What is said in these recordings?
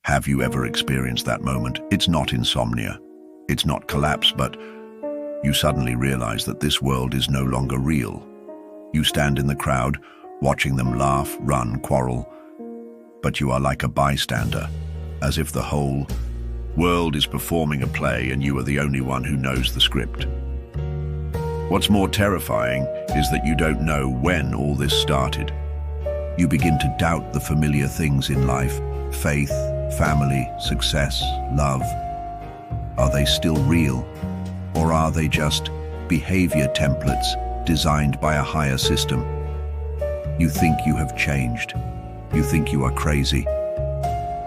Have you ever experienced that moment? It's not insomnia. It's not collapse, but you suddenly realize that this world is no longer real. You stand in the crowd, watching them laugh, run, quarrel, but you are like a bystander, as if the whole world is performing a play and you are the only one who knows the script. What's more terrifying is that you don't know when all this started. You begin to doubt the familiar things in life: faith, family, success, love. Are they still real? Or are they just behavior templates designed by a higher system? You think you have changed. You think you are crazy.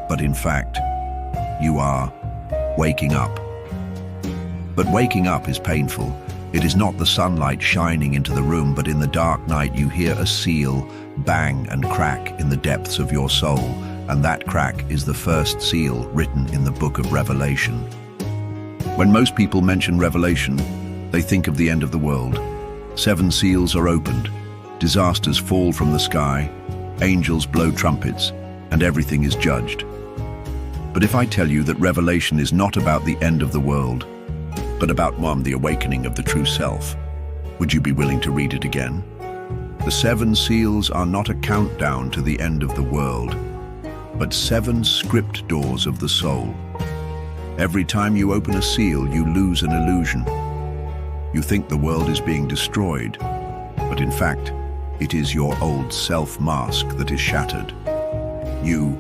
But in fact, you are waking up. But waking up is painful. It is not the sunlight shining into the room, but in the dark night you hear a seal bang and crack in the depths of your soul, and that crack is the first seal written in the book of Revelation. When most people mention Revelation, they think of the end of the world. 7 seals are opened, disasters fall from the sky, angels blow trumpets, and everything is judged. But if I tell you that Revelation is not about the end of the world, but about the awakening of the true self, would you be willing to read it again? The 7 seals are not a countdown to the end of the world, but 7 script doors of the soul. Every time you open a seal, you lose an illusion. You think the world is being destroyed, but in fact, it is your old self-mask that is shattered. You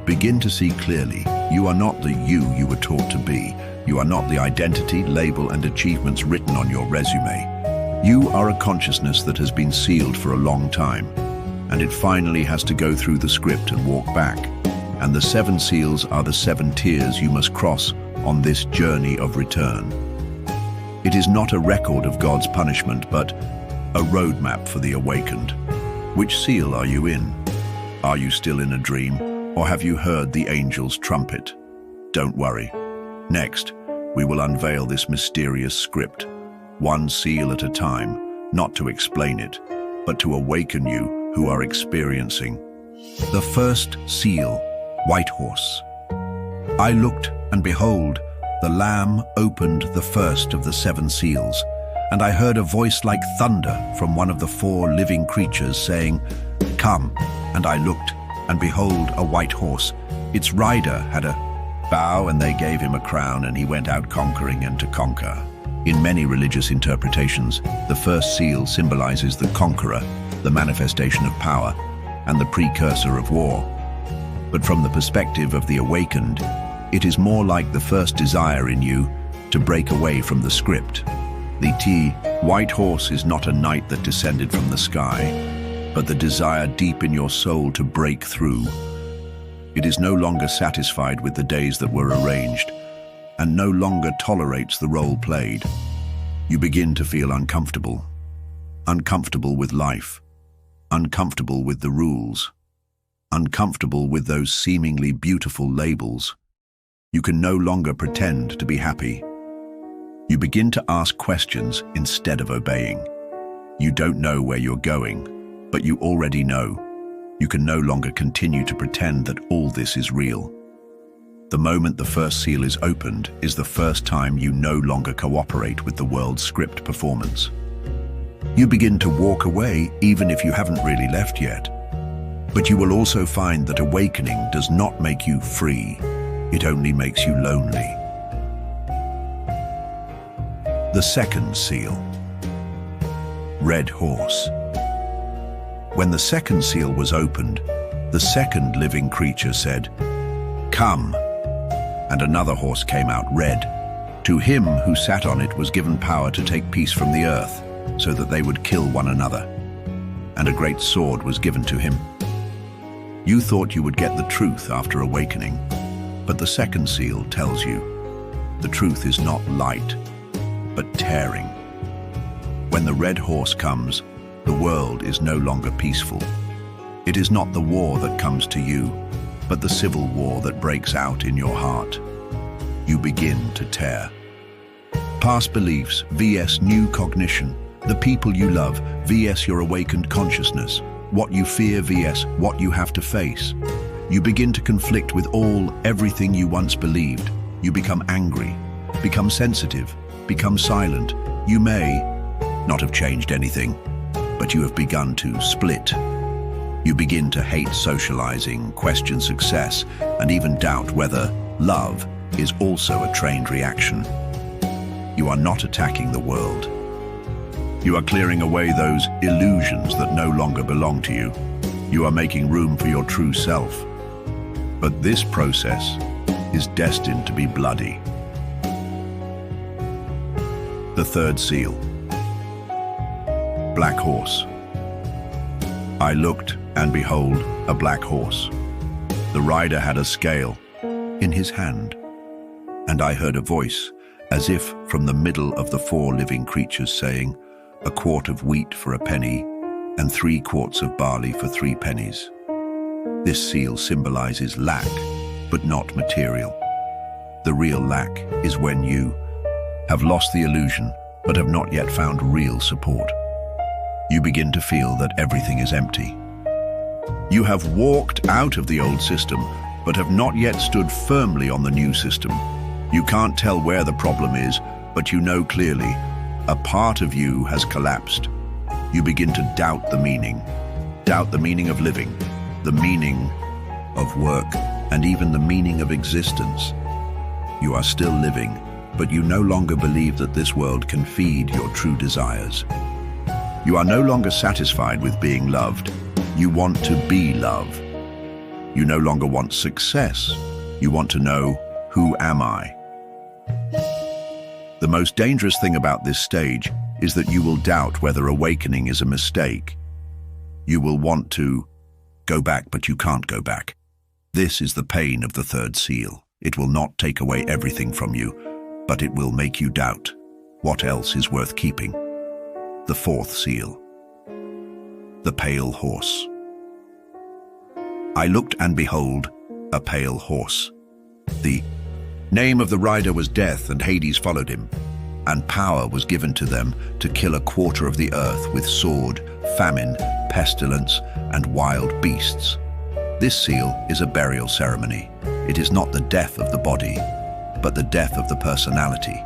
begin to see clearly. You are not the you were taught to be. You are not the identity, label, and achievements written on your resume. You are a consciousness that has been sealed for a long time, and it finally has to go through the script and walk back. And the 7 seals are the 7 tiers you must cross on this journey of return. It is not a record of God's punishment, but a roadmap for the awakened. Which seal are you in? Are you still in a dream, or have you heard the angel's trumpet? Don't worry. Next, we will unveil this mysterious script, 1 seal at a time, not to explain it, but to awaken you who are experiencing. The first seal, White Horse. I looked, and behold, the Lamb opened the first of the 7 seals, and I heard a voice like thunder from one of the 4 living creatures saying, "Come." And I looked, and behold, a white horse. Its rider had a bow, and they gave him a crown, and he went out conquering and to conquer. In many religious interpretations, the first seal symbolizes the conqueror, the manifestation of power, and the precursor of war. But from the perspective of the awakened, it is more like the first desire in you to break away from the script. The white horse is not a knight that descended from the sky, but the desire deep in your soul to break through. It is no longer satisfied with the days that were arranged, and no longer tolerates the role played. You begin to feel uncomfortable. Uncomfortable with life. Uncomfortable with the rules. Uncomfortable with those seemingly beautiful labels. You can no longer pretend to be happy. You begin to ask questions instead of obeying. You don't know where you're going, but you already know. You can no longer continue to pretend that all this is real. The moment the first seal is opened is the first time you no longer cooperate with the world's script performance. You begin to walk away even if you haven't really left yet. But you will also find that awakening does not make you free. It only makes you lonely. The second seal. Red Horse. When the second seal was opened, the second living creature said, "Come." And another horse came out, red. To him who sat on it was given power to take peace from the earth, so that they would kill one another. And a great sword was given to him. You thought you would get the truth after awakening, but the second seal tells you the truth is not light, but tearing. When the red horse comes, the world is no longer peaceful. It is not the war that comes to you, but the civil war that breaks out in your heart. You begin to tear. Past beliefs vs new cognition, the people you love vs your awakened consciousness, what you fear vs what you have to face. You begin to conflict with everything you once believed. You become angry, become sensitive, become silent. You may not have changed anything, but you have begun to split. You begin to hate socializing, question success, and even doubt whether love is also a trained reaction. You are not attacking the world. You are clearing away those illusions that no longer belong to you. You are making room for your true self. But this process is destined to be bloody. The third seal. Black horse. I looked, and behold, a black horse. The rider had a scale in his hand, and I heard a voice, as if from the middle of the four living creatures, saying, "A quart of wheat for a penny, and 3 quarts of barley for 3 pennies." This seal symbolizes lack, but not material. The real lack is when you have lost the illusion, but have not yet found real support. You begin to feel that everything is empty. You have walked out of the old system, but have not yet stood firmly on the new system. You can't tell where the problem is, but you know clearly, a part of you has collapsed. You begin to doubt the meaning of living, the meaning of work, and even the meaning of existence. You are still living, but you no longer believe that this world can feed your true desires. You are no longer satisfied with being loved. You want to be love. You no longer want success. You want to know, who am I? The most dangerous thing about this stage is that you will doubt whether awakening is a mistake. You will want to go back, but you can't go back. This is the pain of the third seal. It will not take away everything from you, but it will make you doubt what else is worth keeping. The fourth seal. The pale horse. I looked, and behold, a pale horse. The name of the rider was Death, and Hades followed him, and power was given to them to kill a quarter of the earth with sword, famine, pestilence, and wild beasts. This seal is a burial ceremony. It is not the death of the body, but the death of the personality.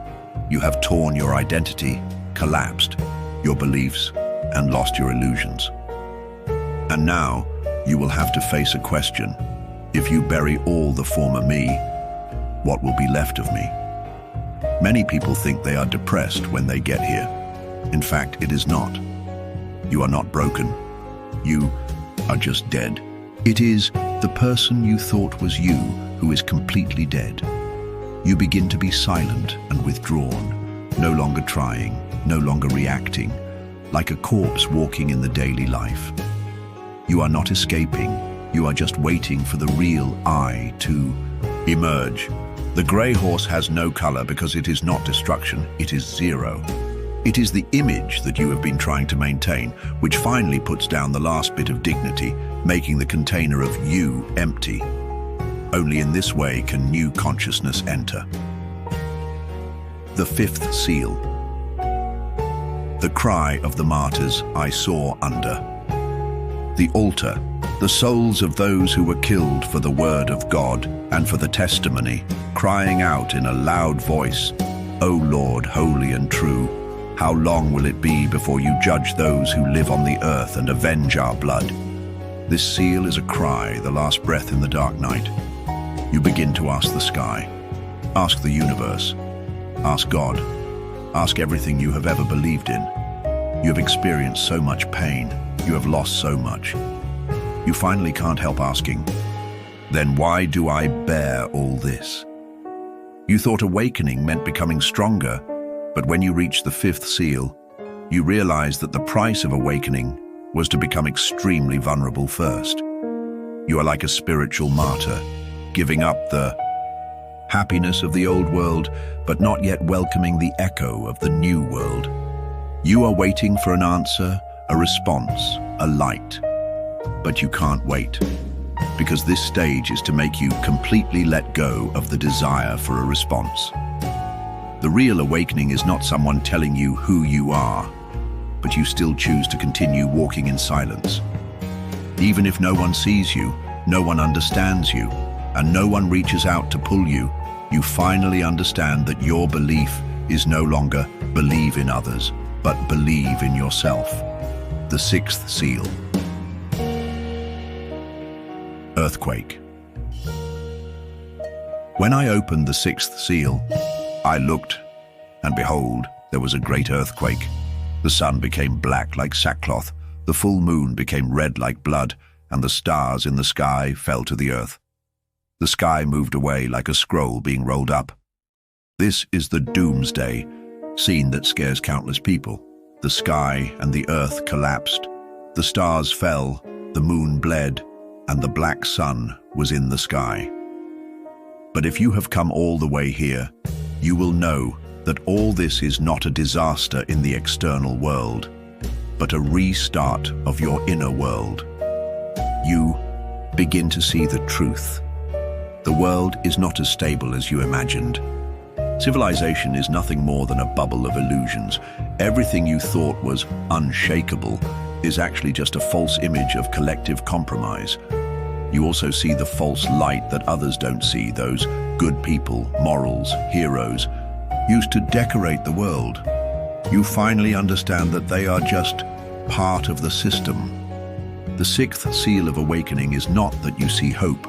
You have torn your identity, collapsed your beliefs, and lost your illusions. And now you will have to face a question. If you bury all the former me, what will be left of me? Many people think they are depressed when they get here. In fact, it is not. You are not broken. You are just dead. It is the person you thought was you who is completely dead. You begin to be silent and withdrawn, no longer trying, no longer reacting, like a corpse walking in the daily life. You are not escaping. You are just waiting for the real I to emerge. The grey horse has no color because it is not destruction, it is zero. It is the image that you have been trying to maintain, which finally puts down the last bit of dignity, making the container of you empty. Only in this way can new consciousness enter. The fifth seal. The cry of the martyrs I saw under the altar, the souls of those who were killed for the word of God and for the testimony, crying out in a loud voice, "O Lord, holy and true, how long will it be before you judge those who live on the earth and avenge our blood?" This seal is a cry, the last breath in the dark night. You begin to ask the sky, ask the universe, ask God, ask everything you have ever believed in. You have experienced so much pain, you have lost so much. You finally can't help asking, then why do I bear all this? You thought awakening meant becoming stronger, but when you reached the fifth seal, you realized that the price of awakening was to become extremely vulnerable first. You are like a spiritual martyr, giving up the happiness of the old world, but not yet welcoming the echo of the new world. You are waiting for an answer, a response, a light. But you can't wait, because this stage is to make you completely let go of the desire for a response. The real awakening is not someone telling you who you are, but you still choose to continue walking in silence. Even if no one sees you, no one understands you, and no one reaches out to pull you, you finally understand that your belief is no longer believe in others, but believe in yourself. The sixth seal. Earthquake. When I opened the sixth seal, I looked, and behold, there was a great earthquake. The sun became black like sackcloth, the full moon became red like blood, and the stars in the sky fell to the earth. The sky moved away like a scroll being rolled up. This is the doomsday, scene that scares countless people. The sky and the earth collapsed. The stars fell, the moon bled, and the black sun was in the sky. But if you have come all the way here, you will know that all this is not a disaster in the external world, but a restart of your inner world. You begin to see the truth. The world is not as stable as you imagined. Civilization is nothing more than a bubble of illusions. Everything you thought was unshakable is actually just a false image of collective compromise. You also see the false light that others don't see, those good people, morals, heroes, used to decorate the world. You finally understand that they are just part of the system. The sixth seal of awakening is not that you see hope,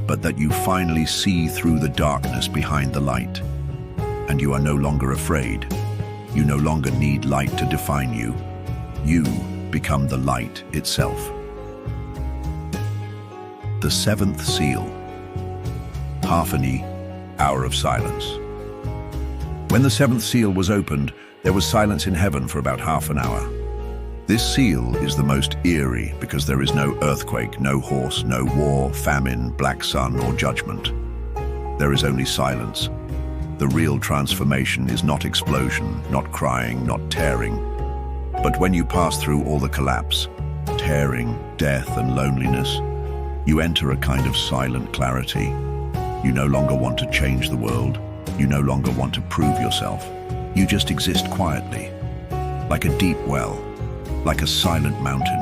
but that you finally see through the darkness behind the light. And you are no longer afraid. You no longer need light to define you. You become the light itself. The seventh seal. Halfany, hour of silence. When the seventh seal was opened, there was silence in heaven for about half an hour. This seal is the most eerie because there is no earthquake, no horse, no war, famine, black sun, or judgment. There is only silence. The real transformation is not explosion, not crying, not tearing. But when you pass through all the collapse, tearing, death, and loneliness, you enter a kind of silent clarity. You no longer want to change the world. You no longer want to prove yourself. You just exist quietly, like a deep well, like a silent mountain.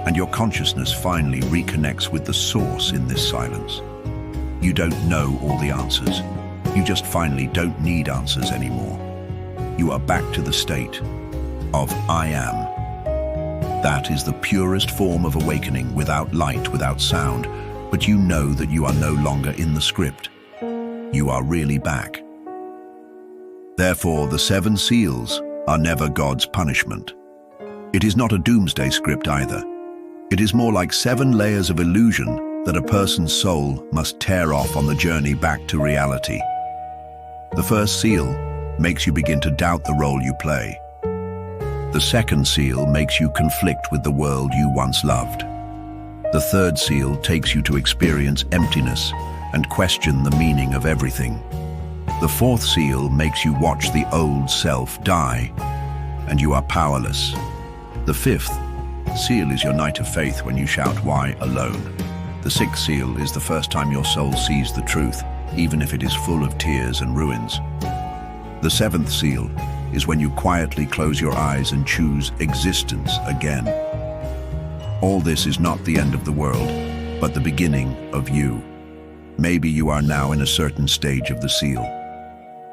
And your consciousness finally reconnects with the source in this silence. You don't know all the answers. You just finally don't need answers anymore. You are back to the state of I am. That is the purest form of awakening, without light, without sound, but you know that you are no longer in the script. You are really back. Therefore, the seven seals are never God's punishment. It is not a doomsday script either. It is more like 7 layers of illusion that a person's soul must tear off on the journey back to reality. The first seal makes you begin to doubt the role you play. The second seal makes you conflict with the world you once loved. The third seal takes you to experience emptiness and question the meaning of everything. The fourth seal makes you watch the old self die, and you are powerless. The fifth seal is your night of faith when you shout, "Why alone?" The sixth seal is the first time your soul sees the truth, even if it is full of tears and ruins. The seventh seal is when you quietly close your eyes and choose existence again. All this is not the end of the world, but the beginning of you. Maybe you are now in a certain stage of the seal.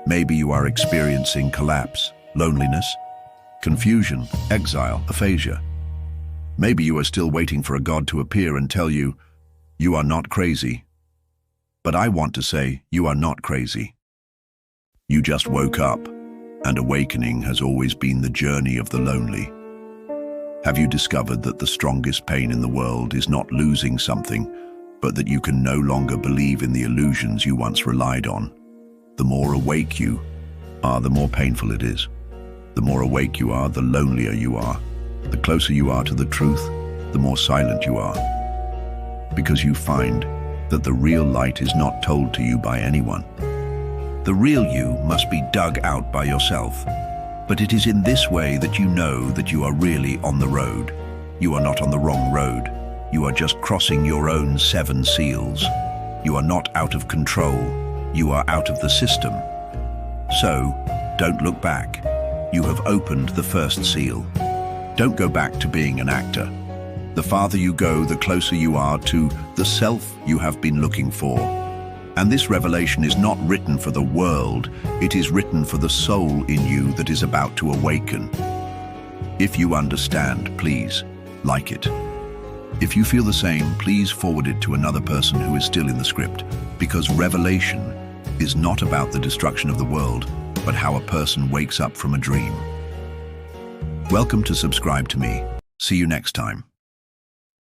Maybe you are experiencing collapse, loneliness, confusion, exile, aphasia. Maybe you are still waiting for a God to appear and tell you, you are not crazy. But I want to say, you are not crazy. You just woke up, and awakening has always been the journey of the lonely. Have you discovered that the strongest pain in the world is not losing something, but that you can no longer believe in the illusions you once relied on? The more awake you are, the more painful it is. The more awake you are, the lonelier you are. The closer you are to the truth, the more silent you are. Because you find that the real light is not told to you by anyone. The real you must be dug out by yourself. But it is in this way that you know that you are really on the road. You are not on the wrong road. You are just crossing your own 7 seals. You are not out of control. You are out of the system. So, don't look back. You have opened the first seal. Don't go back to being an actor. The farther you go, the closer you are to the self you have been looking for. And this revelation is not written for the world, it is written for the soul in you that is about to awaken. If you understand, please like it. If you feel the same, please forward it to another person who is still in the script, because revelation is not about the destruction of the world, but how a person wakes up from a dream. Welcome to Subscribe to Me. See you next time.